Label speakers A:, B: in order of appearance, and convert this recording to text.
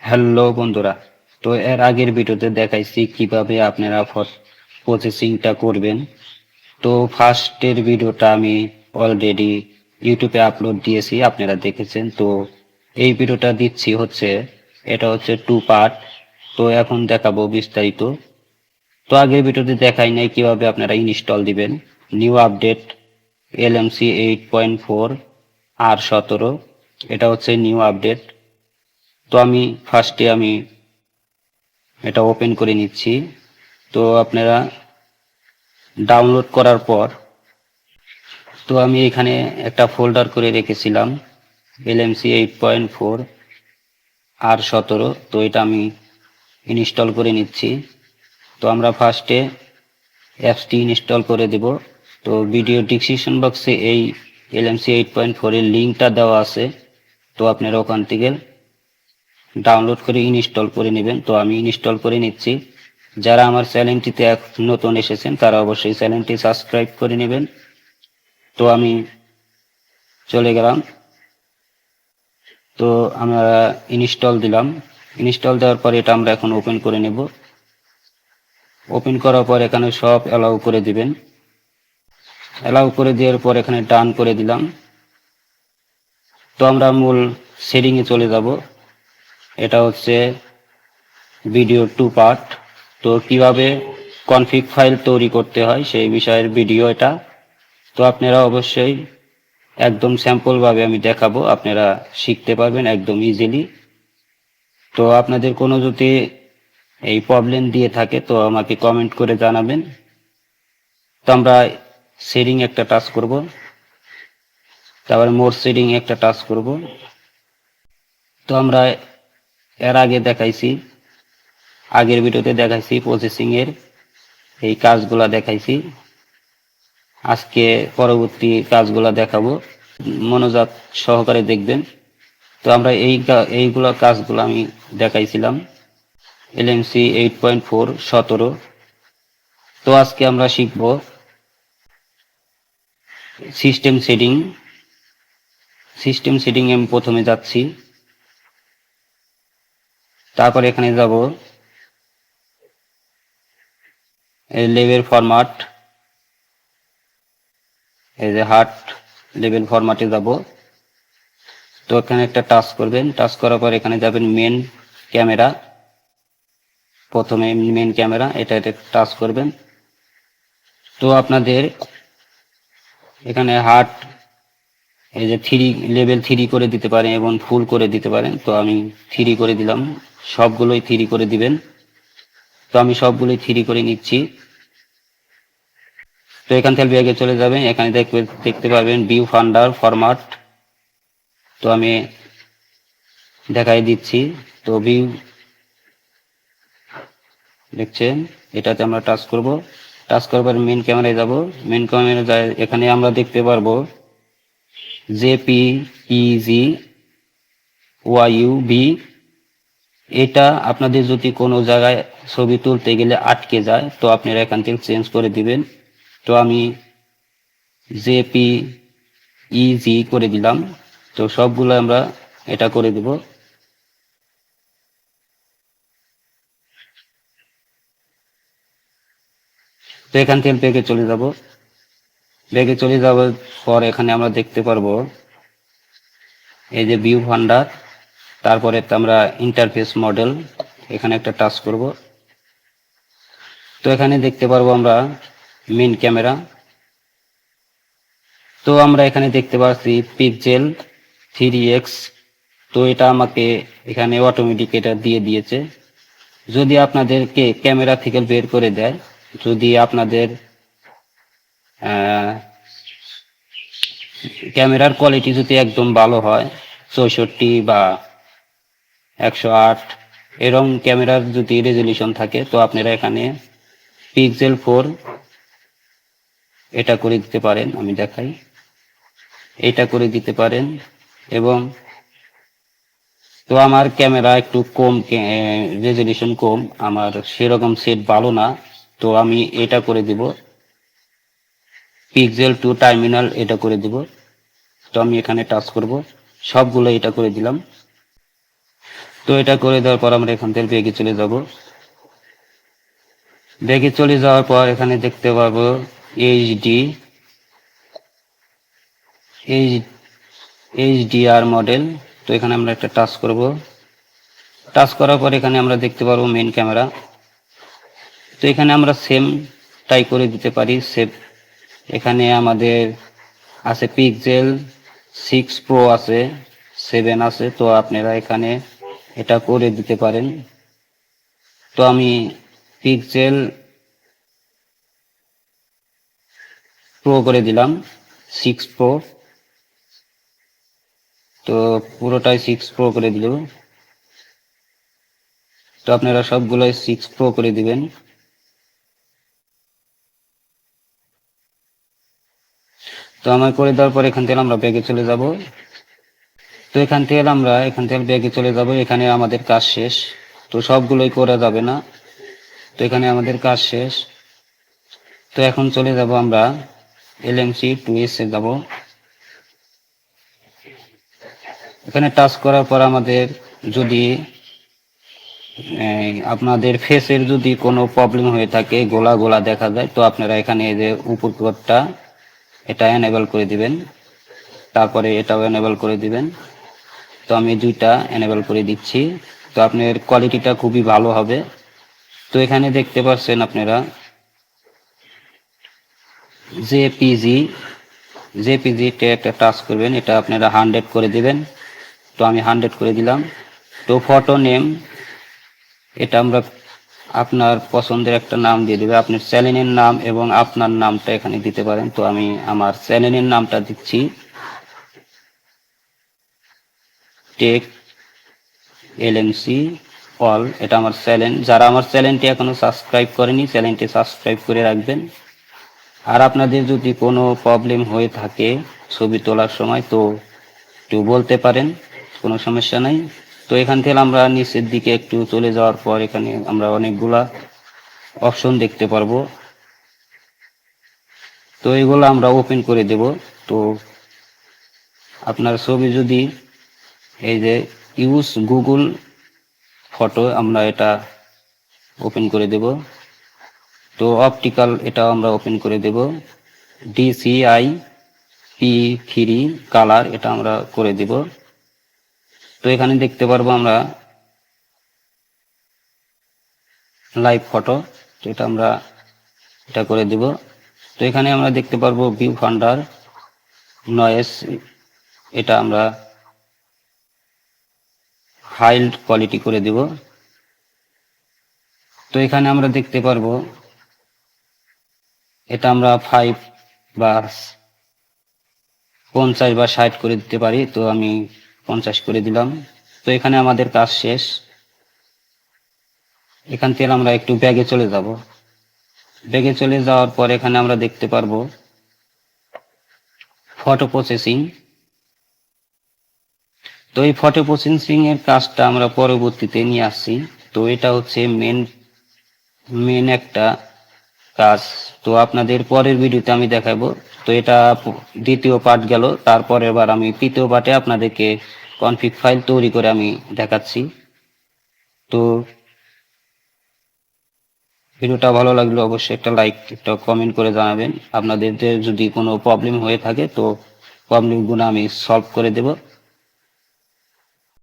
A: Hello বন্ধুরা, তো এর আগের ভিডিওতে দেখাইছি কিভাবে আপনারা প্রসেসিংটা করবেন। তো ফার্স্টের ভিডিওটা আমি অলরেডি ইউটিউবে আপলোড দিয়েছি, আপনারা দেখেছেন। তো এই ভিডিওটা দিচ্ছি হচ্ছে, এটা হচ্ছে 2 পার্ট। তো এখন দেখাবো বিস্তারিত। তো আগের ভিডিওতে দেখাই নাই কিভাবে আপনারা ইনস্টল দিবেন নিউ আপডেট LMC 8.4 R17। এটা হচ্ছে নিউ আপডেট। তো আমি ফার্স্টে এটা ওপেন করে নিচ্ছি। তো আপনারা ডাউনলোড করার পর, তো আমি এখানে একটা ফোল্ডার করে রেখেছিলাম LMC 8.4 R17। তো এটা আমি ইনস্টল করে নিচ্ছি। তো আমরা ফার্স্টে অ্যাপসটি ইনস্টল করে দেব। তো ভিডিও ডিসক্রিপশন বক্সে এই LMC 8.4 এর লিঙ্কটা দেওয়া আছে। তো আপনারা ওখান থেকে ডাউনলোড করে ইনস্টল করে নেবেন। তো আমি ইনস্টল করে নিচ্ছি। যারা আমার চ্যানেলটিতে নতুন এসেছেন তারা অবশ্যই চ্যানেলটি সাবস্ক্রাইব করে নেবেন। তো আমি চলে গেলাম। তো আমরা ইনস্টল দিলাম। ইনস্টল দেওয়ার পর এটা আমরা এখন ওপেন করে নেব। ওপেন করার পর এখানে সব অ্যালাউ করে দিবেন। অ্যালাউ করে দেওয়ার পর এখানে ডান করে দিলাম। তো আমরা মূল সেটিংয়ে চলে যাব। এটা হচ্ছে ভিডিও 2 পার্ট। তো কিভাবে কনফিগ ফাইল তৈরি করতে হয় সেই বিষয়ের ভিডিও এটা। তো আপনারা অবশ্যই একদম স্যাম্পল ভাবে আমি দেখাবো, আপনারা শিখতে পারবেন একদম ইজিলি। তো আপনাদের কোনো যদি এই প্রবলেম দিয়ে থাকে তো আমাকে কমেন্ট করে জানাবেন। তো আমরা সেটিং একটা টাচ করব, তারপরে মোর সেটিং একটা টাচ করব। তো আমরা এর আগে দেখাইছি, আগের ভিডিওতে দেখাইছি প্রসেসিং এর এই কাজগুলা দেখাইছি। আজকে পরবর্তী কাজগুলা দেখাবো, মনোযোগ সহকারে দেখবেন। তো আমরা এইগুলা কাজগুলো আমি দেখাইছিলাম LMC 8.4 17। তো আজকে আমরা শিখব সিস্টেম সেটিং। সিস্টেম সেটিং আমি প্রথমে যাচ্ছি, তারপর এখানে যাব লেভেল ফরম্যাট, এই যে হার্ট লেভেল ফরম্যাটে যাব। তো এখানে একটা টাচ করবেন, টাচ করার পর এখানে যাবেন মেন ক্যামেরা। প্রথমে মেন ক্যামেরা এটা টাচ করবেন। তো আপনাদের এখানে হার্ট এই যে লেভেল 3 করে দিতে পারেন এবং ফুল করে দিতে পারেন। তো আমি 3 করে দিলাম, সবগুলোই 3 করে দিবেন। তো আমি সবগুলোই 3 করে নিচ্ছি। তো এখান থেকে ব্যাগে চলে যাবেন, এখানে দেখতে পাবেন ভিউ ফান্ডার ফরম্যাট। তো আমি দেখাই দিচ্ছি। তো ভিউ দেখছেন, এটাতে আমরা টাচ করব। টাচ করার পর মেন ক্যামেরায় যাব। মেন ক্যামেরায় এখানে আমরা দেখতে পারবো JPEG YUV। এটা আপনাদের যদি কোনো জায়গায় ছবি তুলতে গেলে আটকে যায় তো আপনারা এখান থেকে চেঞ্জ করে দিবেন। তো আমি JPEG করে দিলাম। তো সবগুলো আমরা এটা করে দিব। তো এখান থেকে ব্যাগে চলে যাব। ব্যাগে চলে যাওয়ার পর এখানে আমরা দেখতে পারবো এই যে ভিউ ফান্ডার, তারপরে আমরা ইন্টারফেস মডেল, এখানে একটা টাচ করব। তো এখানে দেখতে পারবো আমরা মেন ক্যামেরা। তো আমরা এখানে দেখতে পাচ্ছি পিক্সেল 3x। তো এটা আমাকে এখানে অটোমেটিক এটা দিয়ে দিয়েছে। যদি আপনাদেরকে ক্যামেরা থেকে বের করে দেয়, যদি আপনাদের ক্যামেরার কোয়ালিটি যদি একদম ভালো হয়, 64 বা 108 এরকম ক্যামেরার যদি রেজলিউশন থাকে, তো আপনারা এখানে পিক্সেল 4 এটা করে দিতে পারেন। আমি দেখাই, এটা করে দিতে পারেন। এবং তো আমার ক্যামেরা একটু কম, রেজলিউশন কম, আমার সেরকম সেট ভালো না। তো আমি এটা করে দিব পিক্সেল 2 টার্মিনাল, এটা করে দিব। তো আমি এখানে টাচ করব, সবগুলো এটা করে দিলাম। তো তো এটা করে দেওয়ার পর আমরা এখান থেকে ব্যাগে চলে যাব। ব্যাগে চলে যাওয়ার পর এখানে দেখতে পাবো এইচডি এইচডিআর মডেল। তো এখানে আমরা একটা টাচ করব। টাচ করার পর এখানে আমরা দেখতে পারবো মেইন ক্যামেরা। তো এখানে আমরা সেম টাই করে দিতে পারি সেভ। এখানে আমাদের আছে পিক্সেল 6 প্রো আছে, 7 আছে। তো আপনারা এখানে এটা করে দিতে পারেন। তো আমি পিক্সেল প্রো করে দিলাম, 6 প্রো। তো পুরোটাই 6 প্রো করে দিল। তো আপনারা সবগুলোই 6 প্রো করে দিবেন। তো আমার করে দেওয়ার পর এখান থেকে আমরা ব্যাগে চলে যাব। তো এখান থেকে ব্যাগে চলে যাব। এখানে আমাদের কাজ শেষ। তো সবগুলোই করা যাবে না, তো এখানে আমাদের কাজ শেষ। তো এখন চলে যাব আমরা Lmc 2s এ যাব। এখানে টাচ করার পর আমাদের যদি আপনাদের ফেসের যদি কোনো প্রবলেম হয়ে থাকে, গোলা গোলা দেখা যায়, তো আপনারা এখানে এই যে উপর কোডটা এটা এনেবল করে দিবেন, তারপরে এটাও এনেবল করে দিবেন। তো আমি দুইটা এনেবল করে দিচ্ছি। তো আপনার কোয়ালিটিটা খুবই ভালো হবে। তো এখানে দেখতে পাচ্ছেন আপনারা জেপিজি তে একটা টাচ করবেন, এটা আপনারা 100 করে দিবেন। তো আমি 100 করে দিলাম। তো ফটো নেম এটা আমরা আপনার পছন্দের একটা নাম দিয়ে দেবে, আপনার চ্যানেলের নাম এবং আপনার নামটা এখানে দিতে পারেন। তো আমি আমার চ্যানেলের নামটা দিচ্ছি টেক এলএমসি অল। এটা আমার চ্যানেল। যারা আমার চ্যানেলটি এখনো সাবস্ক্রাইব করেনি, চ্যানেলটি সাবস্ক্রাইব করে রাখবেন। আর আপনাদের যদি কোনো প্রবলেম হয়ে থাকে ছবি তোলার সময়, তো একটু বলতে পারেন, কোনো সমস্যা নাই। তো এখান থেকে আমরা নিচের দিকে একটু চলে যাওয়ার পর এখানে আমরা অনেকগুলা অপশন দেখতে পারবো। তো এগুলো আমরা ওপেন করে দেব। তো আপনার ছবি যদি এই যে ইউজ গুগল ফটো, আমরা এটা ওপেন করে দেব। তো অপটিক্যাল এটাও আমরা ওপেন করে দেব। ডিসিআই P3 কালার এটা আমরা করে দিব। তো এখানে দেখতে পারবো আমরা লাইভ ফটো, তো এটা আমরা এটা করে দিব। তো এখানে আমরা দেখতে পারবো ভিউ ফান্ডার নয়েস, এটা আমরা হাই কোয়ালিটি করে দিব। তো এখানে আমরা দেখতে পারবো এটা আমরা 5 বা 50 বা 60 করে দিতে পারি। তো আমি 50 করে দিলাম। তো এখানে আমাদের কাজ শেষ। এখান থেকে আমরা একটু ব্যাগে চলে যাব। ব্যাগে চলে যাওয়ার পর এখানে আমরা দেখতে পারবো ফটো প্রসেসিং। তো এই ফটো প্রসেসিং এর কাজটা আমরা পরবর্তীতে নিয়ে আসছি। তো এটা হচ্ছে মেন একটা কাজ। তো আপনাদের পরের ভিডিওতে আমি দেখাবো। তো এটা দ্বিতীয় পার্ট গেল। তারপর এবার আমি তৃতীয় পার্টে আপনাদেরকে কনফিগ ফাইল তৈরি করে আমি দেখাচ্ছি। তো ভিডিওটা ভালো লাগলে অবশ্যই একটা লাইক, একটা কমেন্ট করে জানাবেন। আপনাদের যদি কোনো প্রবলেম হয়ে থাকে, তো প্রবলেমগুলো আমি সলভ করে দেব।